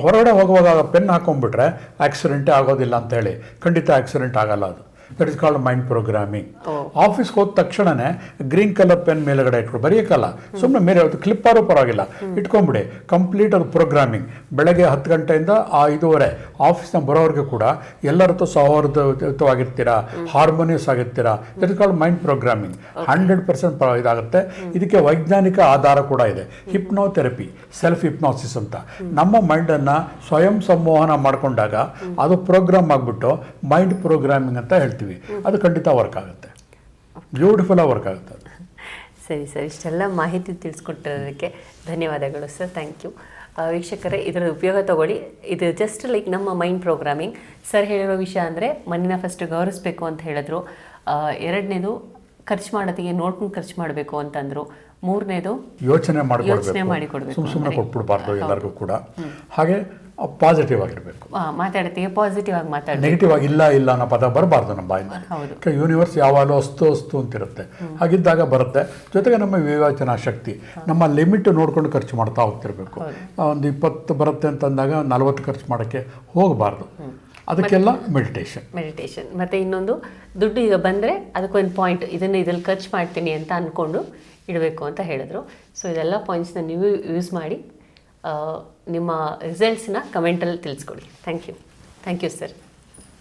ಹೊರಗಡೆ ಹೋಗುವಾಗ ಪೆನ್ ಹಾಕೊಂಡ್ಬಿಟ್ರೆ ಆಕ್ಸಿಡೆಂಟೇ ಆಗೋದಿಲ್ಲ ಅಂತ ಹೇಳಿ, ಖಂಡಿತ ಆಕ್ಸಿಡೆಂಟ್ ಆಗಲ್ಲ. ಅದು that is called mind programming. ಆಫೀಸ್ಗೆ ಹೋದ ತಕ್ಷಣನೇ ಗ್ರೀನ್ ಕಲರ್ ಪೆನ್ ಮೇಲೆಗಡೆ ಇಟ್ಕೊಂಡು ಬರೆಯೋಕ್ಕಲ್ಲ, ಸುಮ್ಮನೆ ಮೇಲೆ ಅದು ಕ್ಲಿಪ್ಪಾರು ಪರವಾಗಿಲ್ಲ ಇಟ್ಕೊಂಬಿಡಿ. ಕಂಪ್ಲೀಟ್ ಅದು ಪ್ರೋಗ್ರಾಮಿಂಗ್. ಬೆಳಗ್ಗೆ 10 ಗಂಟೆಯಿಂದ 5:30 ಆಫೀಸ್ನ ಬರೋವರೆಗೂ ಕೂಡ ಎಲ್ಲರದ್ದು ಸೌಹಾರ್ದಯುತವಾಗಿರ್ತೀರಾ, ಹಾರ್ಮೋನಿಯಸ್ ಆಗಿರ್ತೀರಾ. That is called mind programming. 100% ಇದಾಗುತ್ತೆ. ಇದಕ್ಕೆ ವೈಜ್ಞಾನಿಕ ಆಧಾರ ಕೂಡ ಇದೆ. ಹಿಪ್ನೋಥೆರಪಿ, ಸೆಲ್ಫ್ ಹಿಪ್ನಾಸಿಸ್ ಅಂತ. ನಮ್ಮ ಮೈಂಡನ್ನು ಸ್ವಯಂ ಸಂಮೋಹನ ಮಾಡಿಕೊಂಡಾಗ ಅದು ಪ್ರೋಗ್ರಾಮ್ ಆಗಿಬಿಟ್ಟು ಮೈಂಡ್ ಪ್ರೋಗ್ರಾಮಿಂಗ್ ಅಂತ ಹೇಳ್ತೀವಿ. ಅದು ಖಂಡಿತ ವರ್ಕ್ ಆಗುತ್ತೆ, ಬ್ಯೂಟಿಫುಲ್ ಆಗಿ ವರ್ಕ್ ಆಗುತ್ತೆ. ಸರಿ ಸರ್, ಇಷ್ಟೆಲ್ಲ ಮಾಹಿತಿ ತಿಳಿಸ್ಕೊಟ್ಟಿರೋದಕ್ಕೆ ಧನ್ಯವಾದಗಳು ಸರ್, ಥ್ಯಾಂಕ್ ಯು. ವೀಕ್ಷಕರೇ, ಇದರ ಉಪಯೋಗ ತಗೊಳ್ಳಿ. ಇದು ಜಸ್ಟ್ ಲೈಕ್ ನಮ್ಮ ಮೈಂಡ್ ಪ್ರೋಗ್ರಾಮಿಂಗ್. ಸರ್ ಹೇಳಿರೋ ವಿಷಯ ಅಂದರೆ ಮಣ್ಣಿನ ಫಸ್ಟ್ ಗೌರವಿಸ್ಬೇಕು ಅಂತ ಹೇಳಿದ್ರು. 2ನೇದು ಖರ್ಚು ಮಾಡೋದಿಗೆ ನೋಡ್ಕೊಂಡು ಖರ್ಚು ಮಾಡಬೇಕು ಅಂತಂದರು. 3ನೇದು ಯೋಚನೆ ಮಾಡಿಕೊಡ್ಬೇಕು, ಸುಮ್ಮನೆ ಕೊಟ್ಬಿಡ್ಬಾರ್ದು ಎಲ್ಲರಿಗೂ ಕೂಡ. ಹಾಗೆ ಪಾಸಿಟಿವ್ ಆಗಿರಬೇಕು, ಮಾತಾಡ್ತೀವಿ ಪಾಸಿಟಿವ್ ಆಗಿ ಮಾತಾಡಿ, ನೆಗೆಟಿವ್ ಆಗಿ ಇಲ್ಲ ಅನ್ನೋ ಪದ ಬರಬಾರ್ದು ನಮ್ಮ ಬಾಯಿಂದ. ಯೂನಿವರ್ಸ್ ಯಾವಾಗಲೂ ಅಸ್ತು ಅಂತಿರುತ್ತೆ. ಹಾಗಿದ್ದಾಗ ಬರುತ್ತೆ. ಜೊತೆಗೆ ನಮ್ಮ ವಿವೇಚನಾ ಶಕ್ತಿ, ನಮ್ಮ ಲಿಮಿಟ್ ನೋಡ್ಕೊಂಡು ಖರ್ಚು ಮಾಡ್ತಾ ಹೋಗ್ತಿರ್ಬೇಕು. ಒಂದು 20 ಬರುತ್ತೆ ಅಂತಂದಾಗ 40 ಖರ್ಚು ಮಾಡೋಕ್ಕೆ ಹೋಗಬಾರ್ದು. ಅದಕ್ಕೆಲ್ಲ ಮೆಡಿಟೇಷನ್. ಮತ್ತು ಇನ್ನೊಂದು, ದುಡ್ಡು ಈಗ ಬಂದರೆ ಅದಕ್ಕೊಂದು ಪಾಯಿಂಟ್, ಇದ್ರಲ್ಲಿ ಖರ್ಚು ಮಾಡ್ತೀನಿ ಅಂತ ಅಂದ್ಕೊಂಡು ಇಡಬೇಕು ಅಂತ ಹೇಳಿದ್ರು. ಸೊ ಇದೆಲ್ಲ ಪಾಯಿಂಟ್ಸ್ನ ನೀವು ಯೂಸ್ ಮಾಡಿ ನಿಮ್ಮ ರಿಸಲ್ಟ್ಸ್ನ ಕಮೆಂಟಲ್ಲಿ ತಿಳಿಸ್ಕೊಡಿ. Thank you sir.